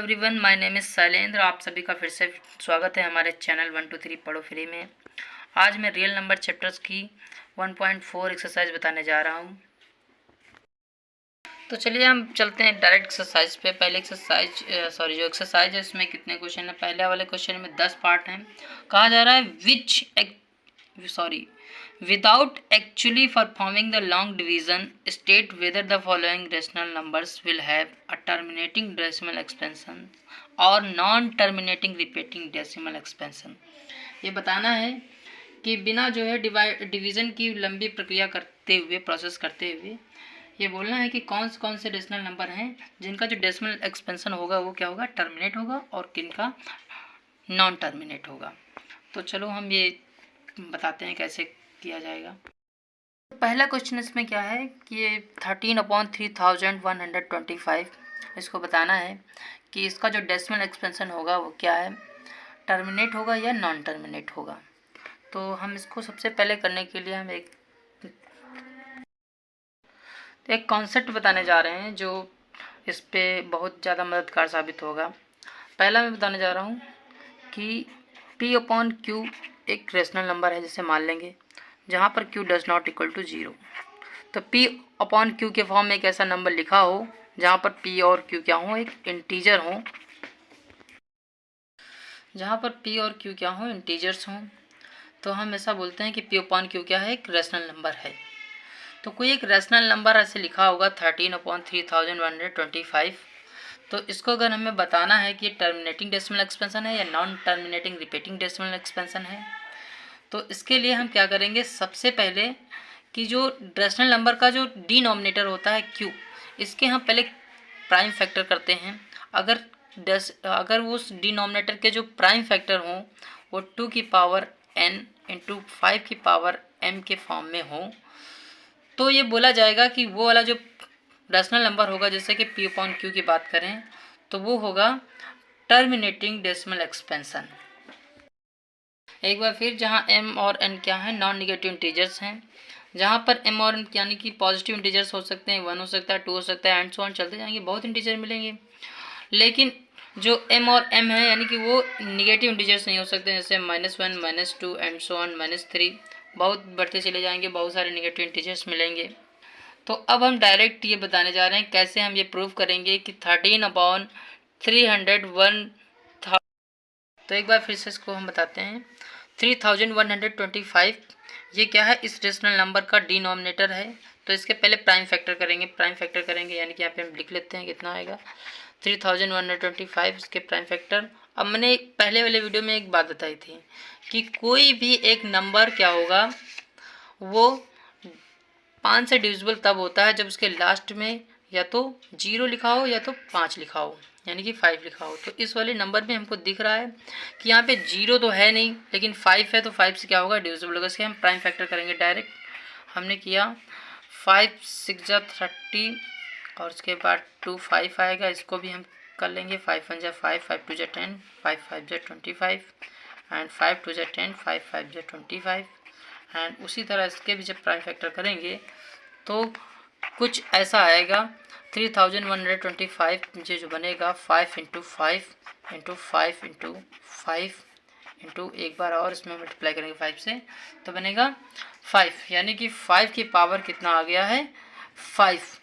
Everyone, my name is Shailendra. आप सभी का फिर से स्वागत है हमारे चैनल 1 2 3 पढ़ो फ्री में। आज मैं रियल नंबर चैप्टर्स की 1.4 एक्सरसाइज बताने जा रहा हूँ। तो चलिए हम चलते हैं डायरेक्ट एक्सरसाइज पे। पहले जो एक्सरसाइज है इसमें कितने क्वेश्चन है। पहले वाले क्वेश्चन में 10 पार्ट हैं। कहा जा रहा है without actually performing the long division, state whether the following rational numbers will have a terminating decimal expansion or non-terminating repeating decimal expansion। ये बताना है कि बिना जो है डिवीज़न की लंबी प्रक्रिया करते हुए, प्रोसेस करते हुए, ये बोलना है कि कौन से रेशनल नंबर हैं जिनका जो डेसिमल एक्सपेंशन होगा वो क्या होगा, टर्मिनेट होगा, और किनका नॉन टर्मिनेट होगा। तो चलो हम ये बताते हैं कैसे किया जाएगा। पहला क्वेश्चन इसमें क्या है कि ये 13/3125 इसको बताना है कि इसका जो डेसिमल एक्सपेंशन होगा वो क्या है, टर्मिनेट होगा या नॉन टर्मिनेट होगा। तो हम इसको सबसे पहले करने के लिए हम एक कॉन्सेप्ट बताने जा रहे हैं जो इस पे बहुत ज़्यादा मददगार साबित होगा। पहला मैं बताने जा रहा हूँ कि P/Q एक रेशनल नंबर है, जिसे मान लेंगे जहाँ पर Q does not equal to 0। तो P/Q के फॉर्म में एक ऐसा नंबर लिखा हो जहाँ पर P और Q क्या हो, एक इंटीजर हो, जहाँ पर P और Q क्या हो, इंटीजर्स हों, तो हम ऐसा बोलते हैं कि P/Q क्या है, एक रेशनल नंबर है। तो कोई एक रेशनल नंबर ऐसे लिखा होगा 13/3125। तो इसको अगर हमें बताना है कि टर्मिनेटिंग डेसिमल एक्सपेंशन है या non terminating repeating decimal expansion है, तो इसके लिए हम क्या करेंगे, सबसे पहले कि जो रेशनल नंबर का जो डिनोमिनेटर होता है Q, इसके हम पहले प्राइम फैक्टर करते हैं। अगर उस डिनोमिनेटर के जो प्राइम फैक्टर हों वो 2 की पावर n इंटू 5 की पावर m के फॉर्म में हो, तो ये बोला जाएगा कि वो वाला जो रेशनल नंबर होगा, जैसे कि P/Q की बात करें तो वो होगा टर्मिनेटिंग डेसिमल एक्सपेंशन। एक बार फिर, जहाँ m और n क्या है, नॉन निगेटिव इंटीजर्स हैं, जहाँ पर m और n यानी कि पॉजिटिव इंटीजर्स हो सकते हैं, 1 हो सकता है, 2 हो सकता है, एंड सो ऑन चलते जाएंगे, बहुत इंटीजर मिलेंगे। लेकिन जो m और m है यानी कि वो निगेटिव इंटीजर्स नहीं हो सकते, जैसे -1 -2 एंड सो ऑन -3, बहुत बढ़ते चले जाएंगे, बहुत सारे निगेटिव इंटीजर्स मिलेंगे। तो अब हम डायरेक्ट ये बताने जा रहे हैं कैसे हम ये प्रूव करेंगे कि 13/301। तो एक बार फिर से इसको हम बताते हैं, 3125 ये क्या है, इस रेशनल नंबर का डिनोमिनेटर है। तो इसके पहले प्राइम फैक्टर करेंगे, यानी कि यहाँ पे हम लिख लेते हैं कितना आएगा, 3125 इसके प्राइम फैक्टर। अब मैंने पहले वाले वीडियो में एक बात बताई थी कि कोई भी एक नंबर क्या होगा, वो 5 से डिविजिबल तब होता है जब उसके लास्ट में या तो 0 लिखा हो या तो 5 लिखा हो, यानी कि 5 लिखा हो। तो इस वाले नंबर में हमको दिख रहा है कि यहाँ पे 0 तो है नहीं, लेकिन 5 है, तो 5 से क्या होगा, डिविजिबल होगा। इसके हम प्राइम फैक्टर करेंगे डायरेक्ट। हमने किया 5 6 जा 30 और उसके बाद 2 5 आएगा, इसको भी हम कर लेंगे। 5 1 जा 5, 5 2 जा 10, 5 5 जा 25 एंड 5 2 जा 10, 5 5 जा 25 एंड उसी तरह इसके भी जब प्राइम फैक्टर करेंगे तो कुछ ऐसा आएगा, 3125 मुझे जो बनेगा 5 इंटू 5 इंटू 5 इंटू 5 इंटू एक बार और इसमें मल्टीप्लाई करेंगे 5 से, तो बनेगा 5, यानी कि 5 की पावर कितना आ गया है, 5।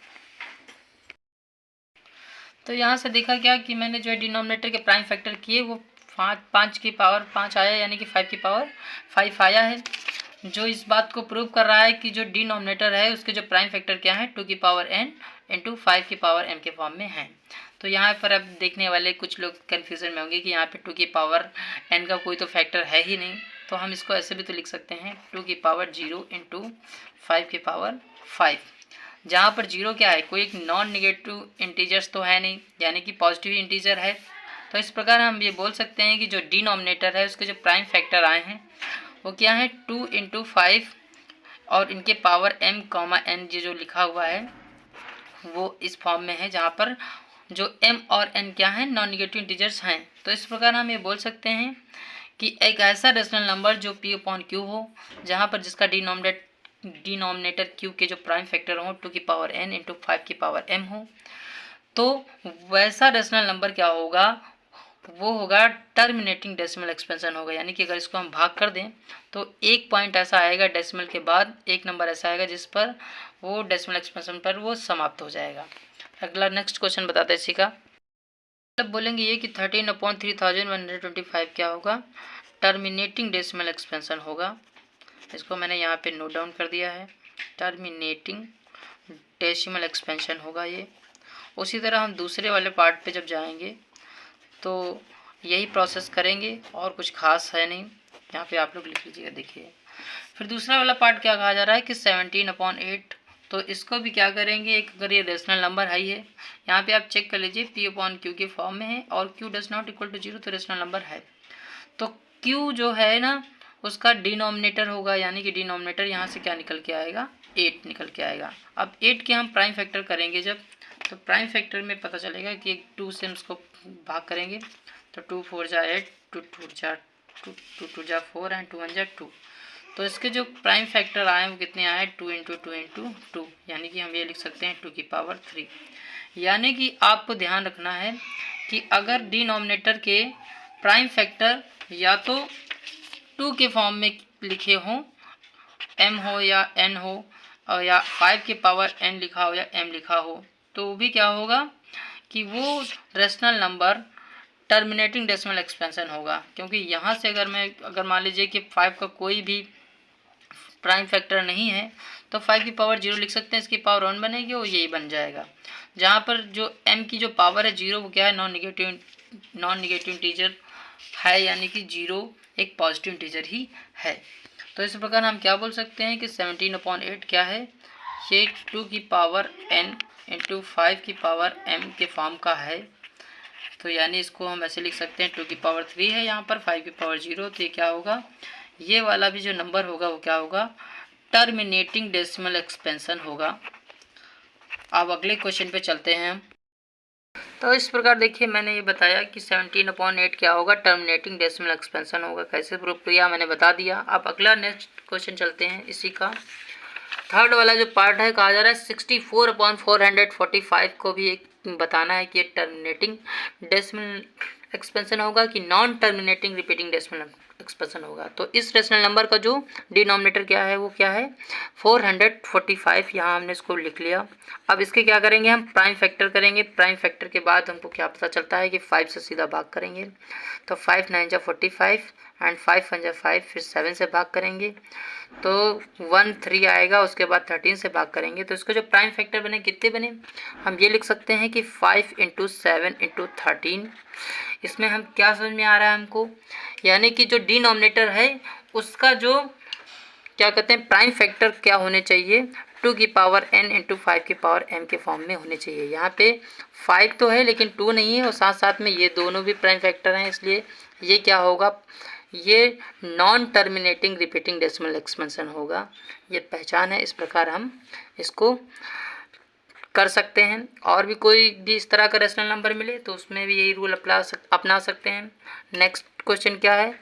तो यहाँ से देखा क्या कि मैंने जो है डिनोमिनेटर के प्राइम फैक्टर किए, वो 5 की पावर 5 आया, यानी कि 5 की पावर 5 आया है, जो इस बात को प्रूव कर रहा है कि जो डिनोमिनेटर है उसके जो प्राइम फैक्टर क्या है, 2 की पावर n इंटू 5 की पावर m के फॉर्म में है। तो यहाँ पर अब देखने वाले कुछ लोग कन्फ्यूजन में होंगे कि यहाँ पे 2 की पावर n का कोई तो फैक्टर है ही नहीं, तो हम इसको ऐसे भी तो लिख सकते हैं, 2 की पावर 0 इंटू 5 की पावर 5, जहाँ पर 0 क्या है, कोई एक नॉन निगेटिव इंटीजर्स तो है नहीं, यानी कि पॉजिटिव इंटीजर है। तो इस प्रकार हम ये बोल सकते हैं कि जो डिनोमिनेटर है उसके जो प्राइम फैक्टर आए हैं वो क्या है, 2 इंटू 5 और इनके पावर m, n ये जो लिखा हुआ है वो इस फॉर्म में है, जहाँ पर जो m और n क्या है, नॉन निगेटिव इंटीजर्स हैं। तो इस प्रकार हम ये बोल सकते हैं कि एक ऐसा रेशनल नंबर जो P/Q हो, जहाँ पर जिसका डिनोमिनेटर Q के जो प्राइम फैक्टर हो 2 की पावर n इंटू 5 की पावर m हो, तो वैसा रेशनल नंबर क्या होगा, वो होगा टर्मिनेटिंग डेसिमल एक्सपेंशन होगा। यानी कि अगर इसको हम भाग कर दें तो एक पॉइंट ऐसा आएगा डेसिमल के बाद, एक नंबर ऐसा आएगा जिस पर वो डेसिमल एक्सपेंशन पर वो समाप्त हो जाएगा। अगला नेक्स्ट क्वेश्चन बताते हैं इसी का। मतलब बोलेंगे ये कि 13/3125 क्या होगा, टर्मिनेटिंग डेसिमल एक्सपेंशन होगा। इसको मैंने यहाँ पे नोट डाउन कर दिया है, टर्मिनेटिंग डेसिमल एक्सपेंशन होगा ये। उसी तरह हम दूसरे वाले पार्ट पे जब जाएंगे तो यही प्रोसेस करेंगे और कुछ खास है नहीं, यहाँ पे आप लोग लिख लीजिएगा। देखिए फिर दूसरा वाला पार्ट क्या कहा जा रहा है कि 17/8, तो इसको भी क्या करेंगे, एक अगर ये रेशनल नंबर है ये, यहाँ पे आप चेक कर लीजिए P/Q के फॉर्म में है और Q does not equal to 0, तो रेशनल नंबर है। तो Q जो है ना उसका डिनोमिनेटर होगा, यानी कि डिनोमिनेटर यहाँ से क्या निकल के आएगा, 8 निकल के आएगा। अब 8 के हम प्राइम फैक्टर करेंगे जब, तो प्राइम फैक्टर में पता चलेगा कि 2 से हम इसको भाग करेंगे तो 2 4 जा 8, 2 2 जा 4 एंड 2 1 जा 2। तो इसके जो प्राइम फैक्टर आए वो कितने आए, 2 × 2 × 2, यानी कि हम ये लिख सकते हैं 2⁻3। यानी कि आपको ध्यान रखना है कि अगर डिनोमिनेटर के प्राइम फैक्टर या तो 2 के फॉर्म में लिखे हों, m हो या n हो, और या 5⁻n लिखा हो या m लिखा हो, तो भी क्या होगा कि वो rational number terminating decimal expansion होगा। क्योंकि यहाँ से अगर मान लीजिए कि 5 का कोई भी प्राइम फैक्टर नहीं है तो 5 की पावर 0 लिख सकते हैं, इसकी पावर 1 बनेगी और यही बन जाएगा। जहाँ पर जो m की जो पावर है 0 वो क्या है, नॉन निगेटिव इंटीजर है, यानी कि 0 एक पॉजिटिव इंटीजर ही है। तो इस प्रकार हम क्या बोल सकते हैं कि 17/8 क्या है, ये 2⁻n × 5⁻m के फॉर्म का है। तो यानी इसको हम ऐसे लिख सकते हैं 2⁻3 है यहाँ पर, 5⁻0, तो ये क्या होगा, ये वाला भी जो नंबर होगा वो क्या होगा, टर्मिनेटिंग डेसिमल एक्सपेंशन होगा। अब अगले क्वेश्चन पे चलते हैं हम। तो इस प्रकार देखिए मैंने ये बताया कि 17/8 क्या होगा, टर्मिनेटिंग डेसिमल एक्सपेंशन होगा। कैसे प्रूफ किया मैंने बता दिया। अब अगला नेक्स्ट क्वेश्चन चलते हैं इसी का। थर्ड वाला जो पार्ट है कहा जा रहा है 64/445 को भी एक बताना है कि ये टर्मिनेटिंग डेसिमल एक्सपेंशन होगा कि non terminating repeating decimal expansion होगा। तो इस रेशनल नंबर का जो डिनोमिनेटर क्या है वो क्या है, 445। यहाँ हमने इसको लिख लिया। अब इसके क्या करेंगे, हम प्राइम फैक्टर करेंगे। प्राइम फैक्टर के बाद हमको क्या पता चलता है कि 5 से सीधा भाग करेंगे, तो 5 9 जा 45 एंड 5 1 जा 5, फिर 7 से भाग करेंगे तो 1 3 आएगा, उसके बाद 13 से भाग करेंगे। तो इसके जो प्राइम फैक्टर बने कितने बने, हम ये लिख सकते हैं कि 5 × 7 × 13। इसमें हम क्या समझ में आ रहा है हमको, यानी कि जो डिनोमिनेटर है उसका जो क्या कहते हैं प्राइम फैक्टर क्या होने चाहिए, 2⁻n × 5⁻m के फॉर्म में होने चाहिए। यहाँ पे 5 तो है लेकिन 2 नहीं है, और साथ साथ में ये दोनों भी प्राइम फैक्टर हैं, इसलिए ये क्या होगा, ये non terminating repeating decimal expansion होगा। ये पहचान है, इस प्रकार हम इसको कर सकते हैं। और भी कोई भी इस तरह का रेशनल नंबर मिले तो उसमें भी यही रूल अपना सकते हैं। नेक्स्ट क्वेश्चन क्या है,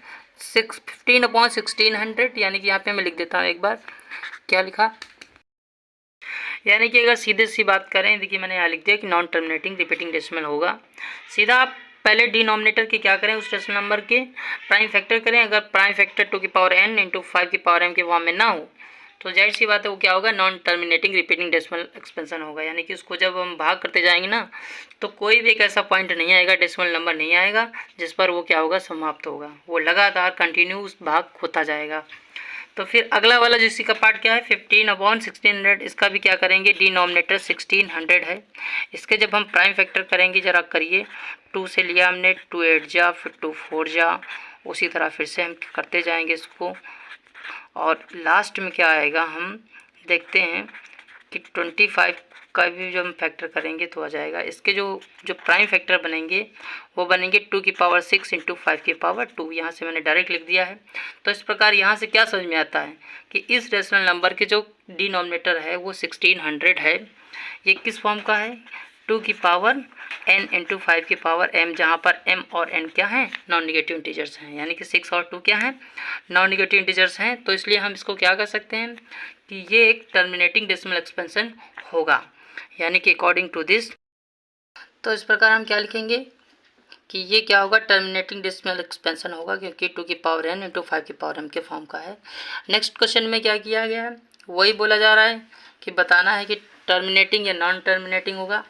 15/1600, यानी कि यहाँ पे मैं लिख देता हूँ एक बार क्या लिखा, यानी कि अगर सीधे सी बात करें, देखिए मैंने यहाँ लिख दिया कि नॉन टर्मिनेटिंग रिपीटिंग डेसिमल होगा। सीधा आप पहले डिनोमिनेटर के क्या करें, उस रेशनल नंबर के प्राइम फैक्टर करें। अगर प्राइम फैक्टर 2⁻n × 5⁻m के फॉर्म में ना हो तो जाहिर सी बात है वो क्या होगा, non terminating repeating decimal expansion होगा। यानी कि उसको जब हम भाग करते जाएंगे ना तो कोई भी एक ऐसा पॉइंट नहीं आएगा, डेसिमल नंबर नहीं आएगा जिस पर वो क्या होगा, समाप्त होगा। वो लगातार कंटिन्यूस भाग होता जाएगा। तो फिर अगला वाला जिसी का पार्ट क्या है, 15/1600, इसका भी क्या करेंगे, डिनोमिनेटर 1600 है। इसके जब हम प्राइम फैक्टर करेंगे, जरा करिए, 2 से लिया हमने, 2 8 जा, फिर 2 4 जा, उसी तरह फिर से हम करते जाएंगे इसको, और लास्ट में क्या आएगा हम देखते हैं कि 25 का भी जब हम फैक्टर करेंगे तो आ जाएगा। इसके जो प्राइम फैक्टर बनेंगे वो बनेंगे 2⁻6 × 5⁻2। यहाँ से मैंने डायरेक्ट लिख दिया है। तो इस प्रकार यहाँ से क्या समझ में आता है कि इस रेशनल नंबर के जो डिनोमिनेटर है वो 1600 है। ये किस फॉर्म का है, 2⁻n × 5⁻m, जहाँ पर m और n क्या हैं, नॉन निगेटिव इंटीजर्स हैं। यानी कि 6 और 2 क्या हैं, नॉन निगेटिव इंटीजर्स हैं। तो इसलिए हम इसको क्या कर सकते हैं कि ये एक टर्मिनेटिंग डेसिमल एक्सपेंशन होगा। यानी कि अकॉर्डिंग टू दिस तो इस प्रकार हम क्या लिखेंगे कि ये क्या होगा, टर्मिनेटिंग डेसिमल एक्सपेंशन होगा, क्योंकि 2 की पावर n इंटू 5 की पावर m के फॉर्म का है। नेक्स्ट क्वेश्चन में क्या किया गया है, वही बोला जा रहा है कि बताना है कि टर्मिनेटिंग या नॉन टर्मिनेटिंग होगा।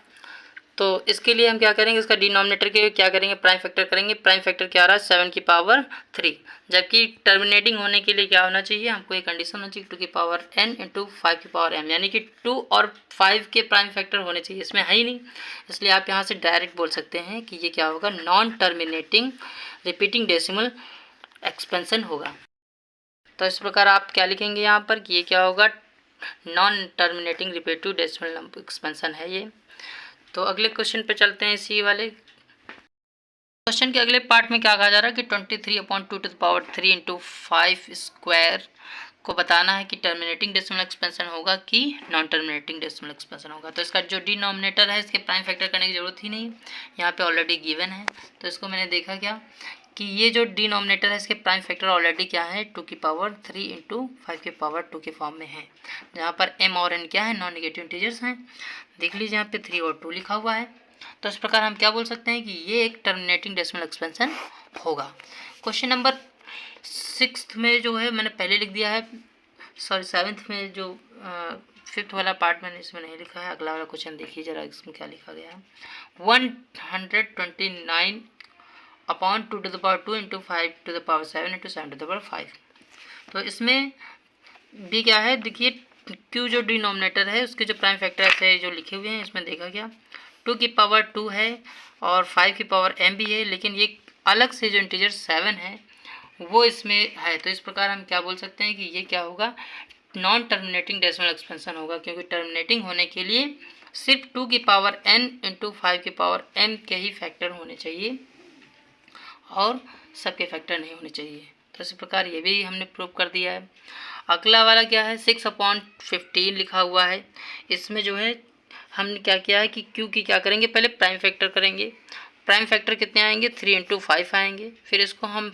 तो इसके लिए हम क्या करेंगे, इसका डिनोमिनेटर के क्या करेंगे, प्राइम फैक्टर करेंगे। प्राइम फैक्टर क्या आ रहा है, 7 की पावर 3, जबकि टर्मिनेटिंग होने के लिए क्या होना चाहिए, हमको एक कंडीशन होनी चाहिए 2 की पावर n इंटू 5 की पावर m, यानी कि 2 और 5 के प्राइम फैक्टर होने चाहिए, इसमें है ही नहीं, इसलिए आप यहाँ से डायरेक्ट बोल सकते हैं कि ये क्या होगा, non terminating repeating decimal expansion होगा। तो इस प्रकार आप क्या लिखेंगे यहाँ पर कि ये क्या होगा, non terminating repetitive decimal number expansion है ये। तो अगले क्वेश्चन पे चलते हैं। इसी वाले क्वेश्चन के अगले पार्ट में क्या कहा जा रहा है कि 23/2 इंटू 5 स्क्वायर को बताना है कि टर्मिनेटिंग डेसिमल एक्सपेंशन होगा कि नॉन टर्मिनेटिंग डेसिमल एक्सपेंशन होगा। तो इसका जो डिनोमिनेटर है इसके प्राइम फैक्टर करने की जरूरत ही नहीं, यहाँ पे ऑलरेडी गिवन है। तो इसको मैंने देखा क्या कि ये जो डिनोमिनेटर है इसके प्राइम फैक्टर ऑलरेडी क्या है, 2 की पावर 3 इंटू 5 की पावर 2 के फॉर्म में है, जहाँ पर m और n क्या है, नॉन नेगेटिव इंटीजर्स हैं। देख लीजिए यहाँ पे 3 और 2 लिखा हुआ है। तो इस प्रकार हम क्या बोल सकते हैं कि ये एक टर्मिनेटिंग डेसिमल एक्सपेंशन होगा। क्वेश्चन नंबर 6 में जो है मैंने पहले लिख दिया है, सॉरी 7th में जो 5th वाला पार्ट मैंने इसमें नहीं लिखा है। अगला वाला क्वेश्चन देखिए जरा, इसमें क्या लिखा गया है, 129 upon 2 to the power 2 into 5 to the power 7 into 7 to the power 5। तो इसमें भी क्या है, देखिए क्यू जो डिनोमिनेटर है उसके जो प्राइम फैक्टर ऐसे जो लिखे हुए हैं, इसमें देखा गया 2 की पावर 2 है और 5 की पावर m भी है, लेकिन ये अलग से जो इंटीजर 7 है वो इसमें है। तो इस प्रकार हम क्या बोल सकते हैं कि ये क्या होगा, नॉन टर्मिनेटिंग डेसिमल एक्सपेंशन होगा, क्योंकि टर्मिनेटिंग होने के लिए सिर्फ 2 की पावर n इंटू 5 की पावर m के ही फैक्टर होने चाहिए और सबके फैक्टर नहीं होने चाहिए। तो इस प्रकार ये भी हमने प्रूव कर दिया है। अगला वाला क्या है, 6/15 लिखा हुआ है। इसमें जो है हमने क्या किया है कि क्यू की क्या करेंगे, पहले प्राइम फैक्टर करेंगे। प्राइम फैक्टर कितने आएंगे, 3 इंटू 5 आएंगे। फिर इसको हम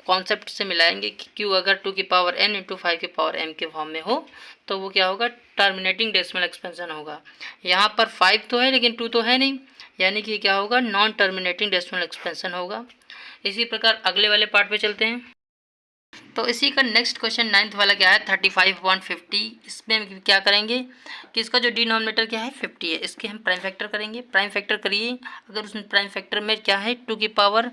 कॉन्सेप्ट से मिलाएंगे कि क्यू अगर 2 की पावर n इंटू 5 की पावर m के फॉर्म में हो तो वो क्या होगा, टर्मिनेटिंग डेसिमल एक्सपेंशन होगा। यहाँ पर 5 तो है लेकिन 2 तो है नहीं, यानी कि क्या होगा, नॉन टर्मिनेटिंग डेसिमल एक्सपेंशन होगा। इसी प्रकार अगले वाले पार्ट पे चलते हैं। तो इसी का नेक्स्ट क्वेश्चन 9th वाला क्या है, 35/50। इसमें हम क्या करेंगे कि इसका जो डिनोमिनेटर क्या है 50 है, इसके हम प्राइम फैक्टर करेंगे। प्राइम फैक्टर करिए, अगर उसमें प्राइम फैक्टर में क्या है 2 की पावर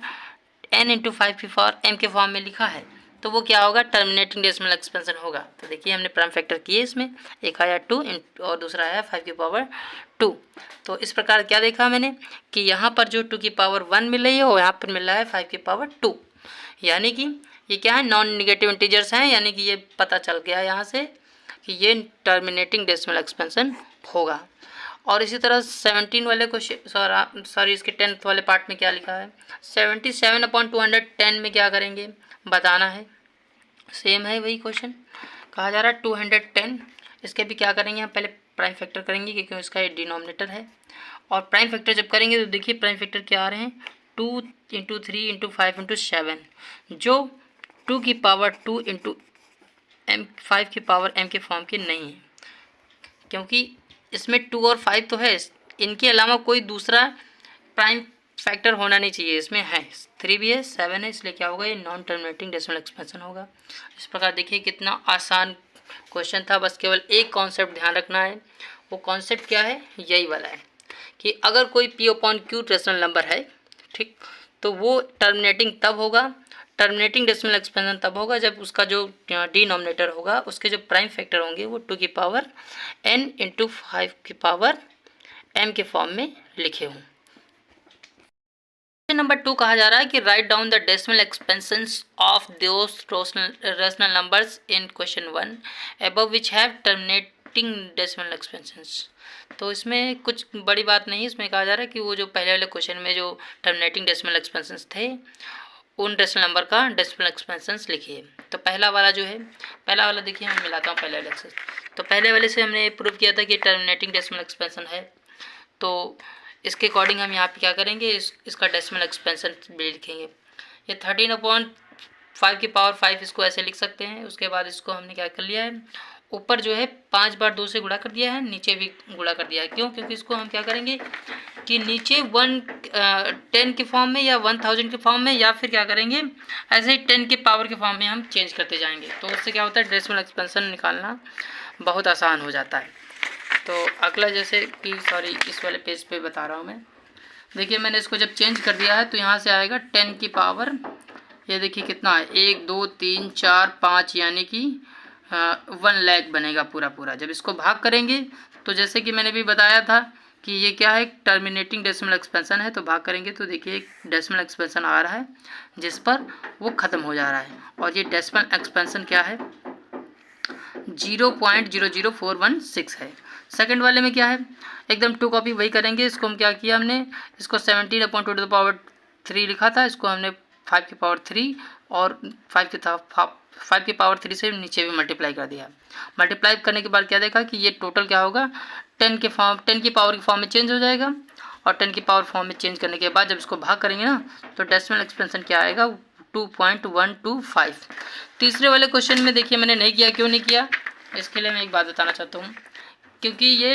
n इंटू 5 की पावर m के फॉर्म में लिखा है तो वो क्या होगा, टर्मिनेटिंग डेसिमल एक्सपेंशन होगा। तो देखिए हमने प्राइम फैक्टर किए, इसमें एक आया 2 और दूसरा आया 5 की पावर 2। तो इस प्रकार क्या देखा मैंने कि यहाँ पर जो 2 की पावर 1 मिल रही है और यहाँ पर मिल रहा है 5 की पावर 2, यानी कि ये क्या है, नॉन नेगेटिव इंटीजर्स हैं, यानी कि ये पता चल गया यहाँ से कि ये टर्मिनेटिंग डेसिमल एक्सपेंशन होगा। और इसी तरह 17 वाले क्वेश्चन सॉरी इसके 10th वाले पार्ट में क्या लिखा है, 77/210 में क्या करेंगे बताना है। सेम है वही क्वेश्चन, कहा जा रहा है 210। इसके भी क्या करेंगे, हम पहले प्राइम फैक्टर करेंगे क्योंकि इसका ये डिनोमिनेटर है। और प्राइम फैक्टर जब करेंगे तो देखिए प्राइम फैक्टर क्या आ रहे हैं, 2 इंटू 3 इंटू 5 इंटू 7, जो 2 की पावर 2 इंटू m 5 की पावर m के फॉर्म के नहीं है, क्योंकि इसमें 2 और 5 तो है, इनके अलावा कोई दूसरा प्राइम फैक्टर होना नहीं चाहिए। इसमें है 3 भी है 7 है, इसलिए क्या होगा, ये नॉन टर्मिनेटिंग डेसिमल एक्सपेंशन होगा। इस प्रकार देखिए कितना आसान क्वेश्चन था, बस केवल एक कॉन्सेप्ट ध्यान रखना है। वो कॉन्सेप्ट क्या है, यही वाला है कि अगर कोई p/q रेशनल नंबर है, ठीक, तो वो टर्मिनेटिंग तब होगा, टर्मिनेटिंग डेसिमल एक्सपेंशन तब होगा जब उसका जो डिनोमिनेटर होगा उसके जो प्राइम फैक्टर होंगे वो 2 की पावर n इंटू 5 की पावर m के फॉर्म में लिखे हों। क्वेश्चन नंबर 2 कहा जा रहा है कि write down the decimal expansions of those rational numbers in question 1 above which have terminating decimal expansions. तो इसमें कुछ बड़ी बात नहीं, इसमें कहा जा रहा है कि वो जो पहले वाले क्वेश्चन में जो टर्मिनेटिंग डेसिमल एक्सपेंशंस थे उन डेसिमल नंबर का डेसिमल एक्सपेंशंस लिखिए। तो पहला वाला जो है, पहला वाला देखिए मैं मिलाता हूँ पहले वाले से। तो पहले वाले से हमने प्रूव किया था कि टर्मिनेटिंग डेसिमल एक्सपेंशन है, तो इसके अकॉर्डिंग हम यहाँ पे क्या करेंगे, इसका डेसिमल एक्सपेंशन भी लिखेंगे। ये 13/5 की पावर 5 इसको ऐसे लिख सकते हैं। उसके बाद इसको हमने क्या कर लिया है, ऊपर जो है 5 बार 2 से गुणा कर दिया है, नीचे भी गुणा कर दिया है। क्यों? क्योंकि इसको हम क्या करेंगे कि नीचे 10 के फॉर्म में या 1000 के फॉर्म में या फिर क्या करेंगे ऐसे ही 10 के पावर के फॉर्म में हम चेंज करते जाएंगे। तो उससे क्या होता है डेसिमल एक्सपेंशन निकालना बहुत आसान हो जाता है। तो अगला जैसे कि इस वाले पेज पे बता रहा हूँ मैं। देखिए मैंने इसको जब चेंज कर दिया है तो यहाँ से आएगा 10 की पावर, ये देखिए कितना है 1 2 3 4 5 यानी कि 1 लाख बनेगा पूरा। जब इसको भाग करेंगे तो जैसे कि मैंने भी बताया था कि ये क्या है टर्मिनेटिंग डेसिमल एक्सपेंशन है, तो भाग करेंगे तो देखिए एक डेसिमल एक्सपेंशन आ रहा है जिस पर वो ख़त्म हो जा रहा है। और ये डेसिमल एक्सपेंशन क्या है 0.00416 है। सेकंड वाले में क्या है एकदम 2 कॉपी वही करेंगे। इसको हम क्या किया हमने इसको 17/2 लिखा था, इसको हमने 5 की पावर 3 और 5 की पावर 3 से नीचे भी मल्टीप्लाई कर दिया। मल्टीप्लाई करने के बाद क्या देखा कि ये टोटल क्या होगा 10 की पावर के फॉर्म में चेंज हो जाएगा। और 10 की पावर फॉर्म में चेंज करने के बाद जब इसको भाग करेंगे ना तो डेसिमल एक्सपेंशन क्या आएगा 2.125। तीसरे वाले क्वेश्चन में देखिए मैंने नहीं किया, क्यों नहीं किया इसके लिए मैं एक बात बताना चाहता हूँ। क्योंकि ये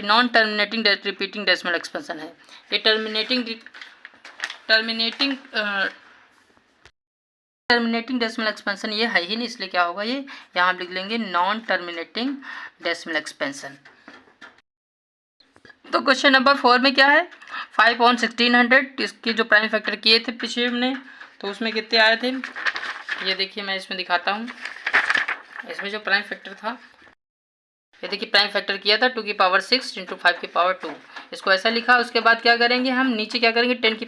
non terminating repeating decimal expansion है। ये टर्मिनेटिंग डेसिमल एक्सपेंशन ये है ही नहीं, इसलिए क्या होगा ये यहाँ आप लिख लेंगे नॉन टर्मिनेटिंग डेसिमल एक्सपेंशन। तो क्वेश्चन नंबर 4 में क्या है 5/1600 इसके जो प्राइम फैक्टर किए थे पीछे हमने तो उसमें कितने आए थे ये देखिए मैं इसमें दिखाता हूँ। इसमें जो प्राइम फैक्टर था ये देखिए प्राइम फैक्टर किया था 2 की पावर 6 इंटू 5 की पावर 2, इसको ऐसा लिखा। उसके बाद क्या करेंगे हम नीचे क्या करेंगे 10 की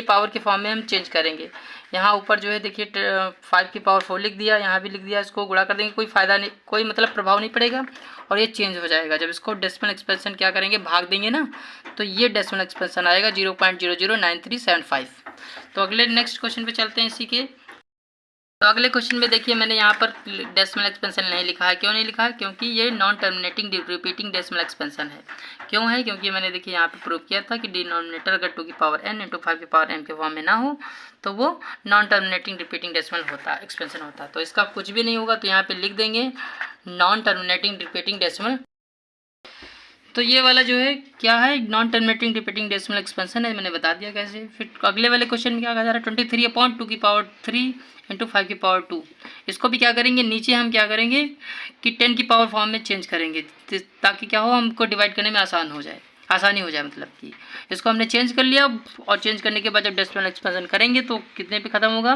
पावर के फॉर्म में हम चेंज करेंगे। यहाँ ऊपर जो है देखिए 5 की पावर 4 लिख दिया, यहाँ भी लिख दिया, इसको गुणा कर देंगे, कोई फ़ायदा नहीं, कोई मतलब प्रभाव नहीं पड़ेगा और ये चेंज हो जाएगा। जब इसको डेसिमल एक्सपेंशन क्या करेंगे भाग देंगे ना तो ये डेसिमल एक्सपेंशन आएगा 0.009375। तो अगले नेक्स्ट क्वेश्चन पे चलते हैं इसी के। तो अगले क्वेश्चन में देखिए मैंने यहाँ पर डेसिमल एक्सपेंशन नहीं लिखा है। क्यों नहीं लिखा है? क्योंकि ये non terminating repeating decimal expansion है। क्यों है? क्योंकि मैंने देखिए यहाँ पे प्रूव किया था कि डिनोमिनेटर अगर 2 की पावर n इंटू 5 की पावर m के फॉर्म में ना हो तो वो नॉन टर्मिनेटिंग रिपीटिंग डेसिमल होता एक्सपेंशन होता। तो इसका कुछ भी नहीं होगा, तो यहाँ पर लिख देंगे नॉन टर्मिनेटिंग रिपीटिंग डेसिमल। तो ये वाला जो है क्या है non terminating repeating decimal expansion है, मैंने बता दिया कैसे। फिर अगले वाले क्वेश्चन में क्या कहा जा रहा है 23/2 की पावर 3 इंटू 5 की पावर 2। इसको भी क्या करेंगे नीचे हम क्या करेंगे कि 10 की पावर फॉर्म में चेंज करेंगे ताकि क्या हो हमको डिवाइड करने में आसानी हो जाए मतलब कि इसको हमने चेंज कर लिया। और चेंज करने के बाद जब डेसिमल एक्सपेंशन करेंगे तो कितने पे ख़त्म होगा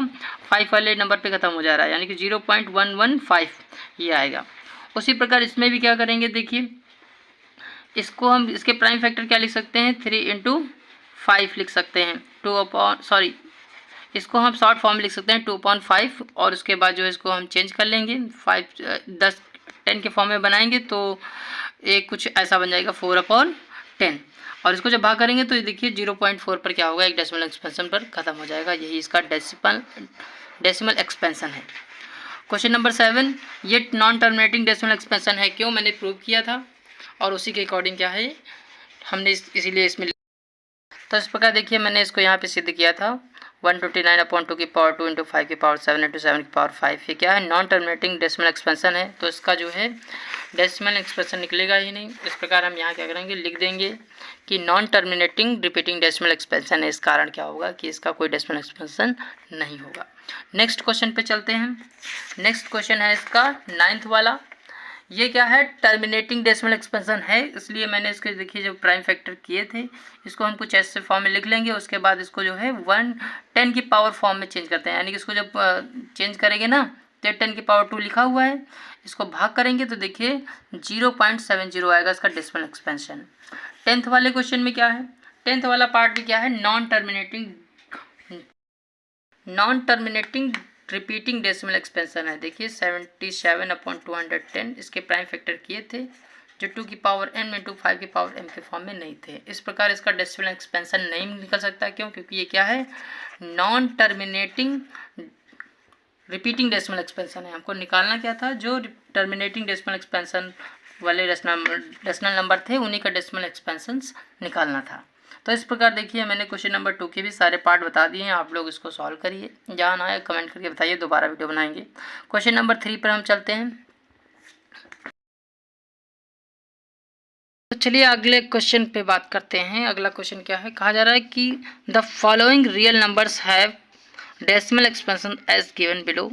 5 वाले नंबर पे ख़त्म हो जा रहा है यानी कि 0.115 ये आएगा। उसी प्रकार इसमें भी क्या करेंगे देखिए इसको हम इसके प्राइम फैक्टर क्या लिख सकते हैं 3 इंटू 5 लिख सकते हैं इसको हम शॉर्ट फॉर्म में लिख सकते हैं 2/5 और उसके बाद जो है इसको हम चेंज कर लेंगे 10 के फॉर्म में बनाएंगे तो एक कुछ ऐसा बन जाएगा 4/10 और इसको जब भाग करेंगे तो ये देखिए 0.4 पर क्या होगा एक डेसिमल एक्सपेंशन पर ख़त्म हो जाएगा। यही इसका डेसिमल एक्सपेंशन है। क्वेश्चन नंबर 7 ये नॉन टर्मिनेटिंग डेसिमल एक्सपेंशन है। क्यों? मैंने प्रूव किया था और उसी के अकॉर्डिंग क्या है हमने इसीलिए इसमें तो इस प्रकार देखिए मैंने इसको यहाँ पे सिद्ध किया था 129/2 की पावर 2 इंटू 5 की पावर 7 इंटू 7 की पावर 5। ये क्या है नॉन टर्मिनेटिंग डेसिमल एक्सपेंशन है, तो इसका जो है डेसिमल एक्सपेंशन निकलेगा ही नहीं। इस प्रकार हम यहाँ क्या करेंगे लिख देंगे कि non terminating repeating decimal expansion है। इस कारण क्या होगा कि इसका कोई डेसिमल एक्सपेंशन नहीं होगा। नेक्स्ट क्वेश्चन पे चलते हैं। नेक्स्ट क्वेश्चन है इसका 9th वाला। ये क्या है टर्मिनेटिंग डेसिमल एक्सपेंशन है, इसलिए मैंने इसके देखिए जो प्राइम फैक्टर किए थे इसको हम कुछ ऐसे फॉर्म में लिख लेंगे। उसके बाद इसको जो है 10 की पावर फॉर्म में चेंज करते हैं यानी कि इसको जब चेंज करेंगे ना तो 10 की पावर 2 लिखा हुआ है, इसको भाग करेंगे तो देखिए 0.70 आएगा इसका डेसिमल एक्सपेंशन। 10th वाले क्वेश्चन में क्या है 10th वाला पार्ट भी क्या है non terminating repeating decimal expansion है। देखिए 77/210 इसके प्राइम फैक्टर किए थे जो 2 की पावर n इंटू 5 की पावर m के फॉर्म में नहीं थे। इस प्रकार इसका डेसिमल एक्सपेंशन नहीं निकल सकता। क्यों? क्योंकि ये क्या है non terminating repeating decimal expansion है। हमको निकालना क्या था जो टर्मिनेटिंग डेसिमल एक्सपेंशन वाले रेशनल नंबर थे उन्हीं का डेसिमल एक्सपेंशन निकालना था। तो इस प्रकार देखिए मैंने क्वेश्चन नंबर 2 के भी सारे पार्ट बता दिए हैं, आप लोग इसको सॉल्व करिए, जहाँ ना आए कमेंट करके बताइए, दोबारा वीडियो बनाएंगे। क्वेश्चन नंबर 3 पर हम चलते हैं। तो चलिए अगले क्वेश्चन पे बात करते हैं। अगला क्वेश्चन क्या है, कहा जा रहा है कि the following real numbers have decimal expansion as given below.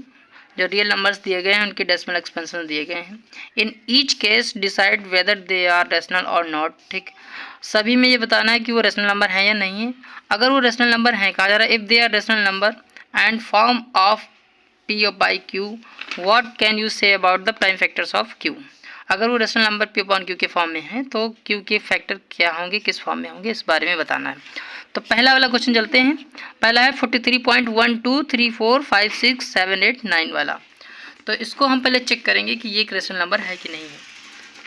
जो रियल नंबर्स दिए गए हैं उनके डेसिमल एक्सपेंशन दिए गए हैं। In each case decide whether they are rational और नॉट। ठीक, सभी में ये बताना है कि वो रेशनल नंबर है या नहीं है। अगर वो रेशनल नंबर हैं, कहा जा रहा है if they are rational number and form of P by Q, what can you say about the prime factors of Q. अगर वो rational number P upon Q के फॉर्म में है तो क्यू के फैक्टर क्या होंगे, किस फॉर्म में होंगे, इस बारे में बताना है। तो पहला वाला क्वेश्चन चलते हैं। पहला है 43.12345678 वाला। तो इसको हम पहले चेक करेंगे कि ये एक रेशनल नंबर है कि नहीं है।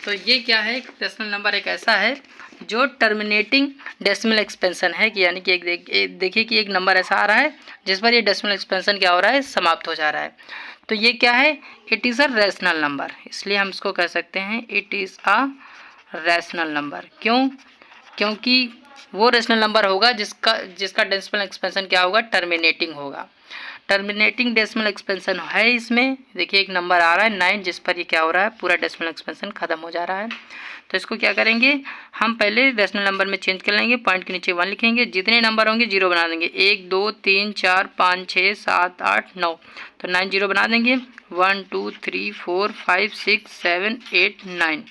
तो ये क्या है, रेशनल नंबर एक ऐसा है जो टर्मिनेटिंग डेसिमल एक्सपेंशन है, कि यानी कि एक देखिए कि एक नंबर ऐसा आ रहा है जिस पर ये डेसिमल एक्सपेंशन क्या हो रहा है, समाप्त हो जा रहा है। तो ये क्या है, it is a rational number, इसलिए हम इसको कह सकते हैं it is a rational number. क्यों, क्योंकि वो रैशनल नंबर होगा जिसका डेसिमल एक्सपेंशन क्या होगा, टर्मिनेटिंग होगा। टर्मिनेटिंग डेसिमल एक्सपेंशन है इसमें। देखिए एक नंबर आ रहा है 9 जिस पर ये क्या हो रहा है, पूरा डेसिमल एक्सपेंशन खत्म हो जा रहा है। तो इसको क्या करेंगे, हम पहले डेसिमल नंबर में चेंज कर लेंगे, पॉइंट के नीचे 1 लिखेंगे, जितने नंबर होंगे 0 बना देंगे, 1 2 3 4 5 6 7 8 9, तो 9 0 बना देंगे। 1 2 3 4 5 6 7 8 9,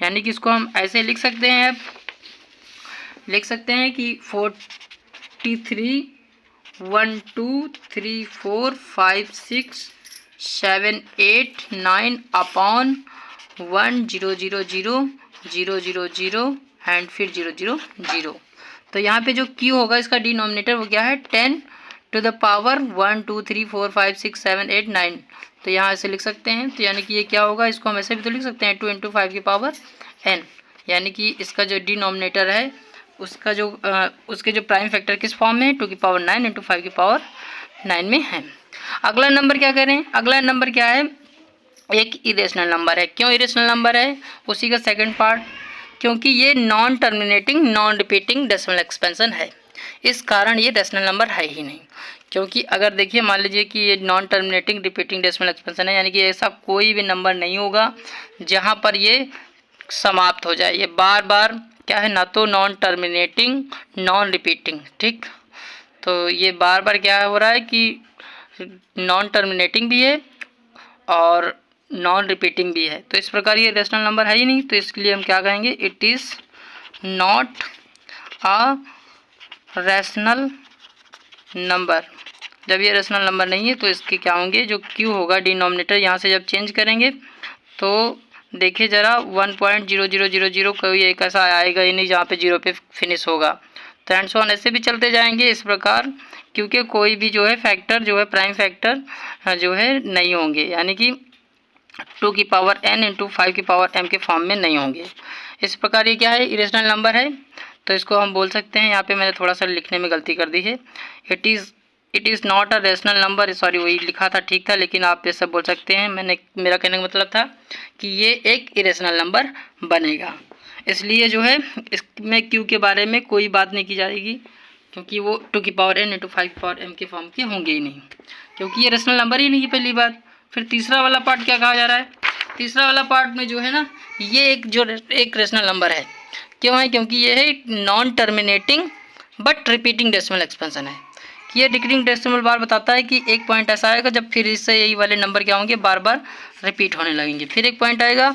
यानी कि इसको हम ऐसे लिख सकते हैं, लिख सकते हैं कि 43 1 2 3 4 5 6 7 8 9 अपॉन 1 0 0 0 0 0 0 एंड फिर 0 0 0। तो यहाँ पे जो Q होगा इसका डिनोमिनेटर वो क्या है, 10 टू द पावर 1 2 3 4 5 6 7 8 9। तो यहाँ ऐसे लिख सकते हैं। तो यानी कि ये क्या होगा, इसको हम ऐसे भी तो लिख सकते हैं 2 × 5 की पावर n, यानी कि इसका जो डिनोमिनेटर है उसका जो उसके जो प्राइम फैक्टर किस फॉर्म में है, 2 की पावर 9 × 5 की पावर 9 में है। अगला नंबर क्या करें, अगला नंबर क्या है, एक इरेशनल नंबर है। क्यों इरेशनल नंबर है, उसी का सेकंड पार्ट, क्योंकि ये non terminating non repeating decimal expansion है, इस कारण ये रेशनल नंबर है ही नहीं। क्योंकि अगर देखिए मान लीजिए कि ये non terminating repeating decimal expansion है, यानी कि ऐसा कोई भी नंबर नहीं होगा जहाँ पर ये समाप्त हो जाए। ये बार बार क्या है, ना तो नॉन टर्मिनेटिंग नॉन रिपीटिंग, ठीक, तो ये बार बार क्या हो रहा है कि नॉन टर्मिनेटिंग भी है और नॉन रिपीटिंग भी है। तो इस प्रकार ये रेशनल नंबर है ही नहीं, तो इसके लिए हम क्या कहेंगे, it is not a rational number. जब ये रेशनल नंबर नहीं है तो इसके क्या होंगे, जो Q होगा डिनोमिनेटर यहाँ से जब चेंज करेंगे तो देखिए ज़रा 1.0000 कोई एक ऐसा आएगा ही नहीं जहाँ पे 0 पे फिनिश होगा। तो एंड सो ऑन ऐसे भी चलते जाएंगे इस प्रकार, क्योंकि कोई भी जो है फैक्टर जो है प्राइम फैक्टर जो है नहीं होंगे, यानी कि 2 की पावर n × 5 की पावर m के फॉर्म में नहीं होंगे। इस प्रकार ये क्या है, इरेशनल नंबर है। तो इसको हम बोल सकते हैं, यहाँ पे मैंने थोड़ा सा लिखने में गलती कर दी है, it is not a rational number. Sorry, वही लिखा था ठीक था, लेकिन आप ये सब बोल सकते हैं। मेरा कहने का मतलब था कि ये एक इरेशनल नंबर बनेगा, इसलिए जो है इसमें Q के बारे में कोई बात नहीं की जाएगी, क्योंकि वो 2 की पावर n × 5 की पावर m के फॉर्म के होंगे ही नहीं, क्योंकि ये रेशनल नंबर ही नहीं है, पहली बात। फिर तीसरा वाला पार्ट क्या कहा जा रहा है, तीसरा वाला पार्ट में जो है ना, ये एक रेशनल नंबर है। क्यों है, क्योंकि ये है non terminating but repeating decimal expansion है। ये रिपीटिंग डेसिमल बार बताता है कि एक पॉइंट ऐसा आएगा जब फिर इससे यही वाले नंबर क्या होंगे, बार बार रिपीट होने लगेंगे। फिर एक पॉइंट आएगा,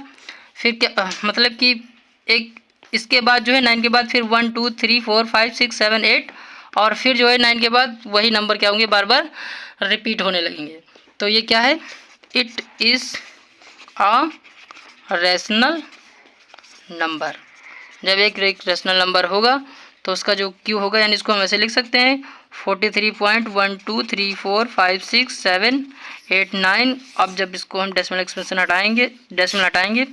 फिर क्या मतलब कि एक इसके बाद जो है 9 के बाद फिर 1 2 3 4 5 6 7 8, और फिर जो है 9 के बाद वही नंबर क्या होंगे, बार बार रिपीट होने लगेंगे। तो ये क्या है, it is a rational number. जब एक रेशनल नंबर होगा तो उसका जो Q होगा, यानी इसको हम ऐसे लिख सकते हैं 43.12345678 9। अब जब इसको हम डेसिमल एक्सपेंशन हटाएंगे, डेसिमल हटाएंगे,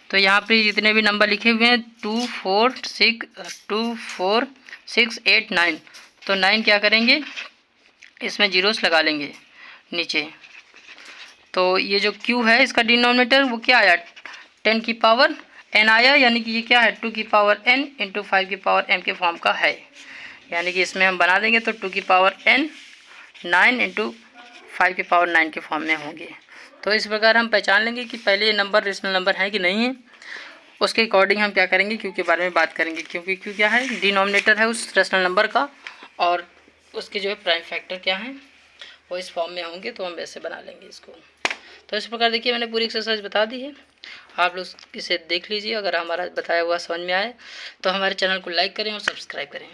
तो यहाँ पे जितने भी नंबर लिखे हुए हैं 2 4 6 8 9, तो 9 क्या करेंगे, इसमें जीरोस लगा लेंगे नीचे। तो ये जो Q है इसका डिनोमिनेटर वो क्या आया, 10 की पावर n आया, यानी कि ये क्या है 2 की पावर n इंटू 5 की पावर m के फॉर्म का है, यानी कि इसमें हम बना देंगे तो 2 की पावर n 9 इंटू 5 की पावर 9 के फॉर्म में होंगे। तो इस प्रकार हम पहचान लेंगे कि पहले ये नंबर रेशनल नंबर है कि नहीं है। उसके अकॉर्डिंग हम क्या करेंगे, क्यू के बारे में बात करेंगे, क्योंकि क्यू क्या है डिनोमिनेटर है उस रेशनल नंबर का, और उसके जो है प्राइम फैक्टर क्या है वो इस फॉर्म में होंगे, तो हम वैसे बना लेंगे इसको। तो इस प्रकार देखिए मैंने पूरी एक्सरसाइज बता दी है, आप लोग इसे देख लीजिए। अगर हमारा बताया हुआ समझ में आए तो हमारे चैनल को लाइक करें और सब्सक्राइब करें।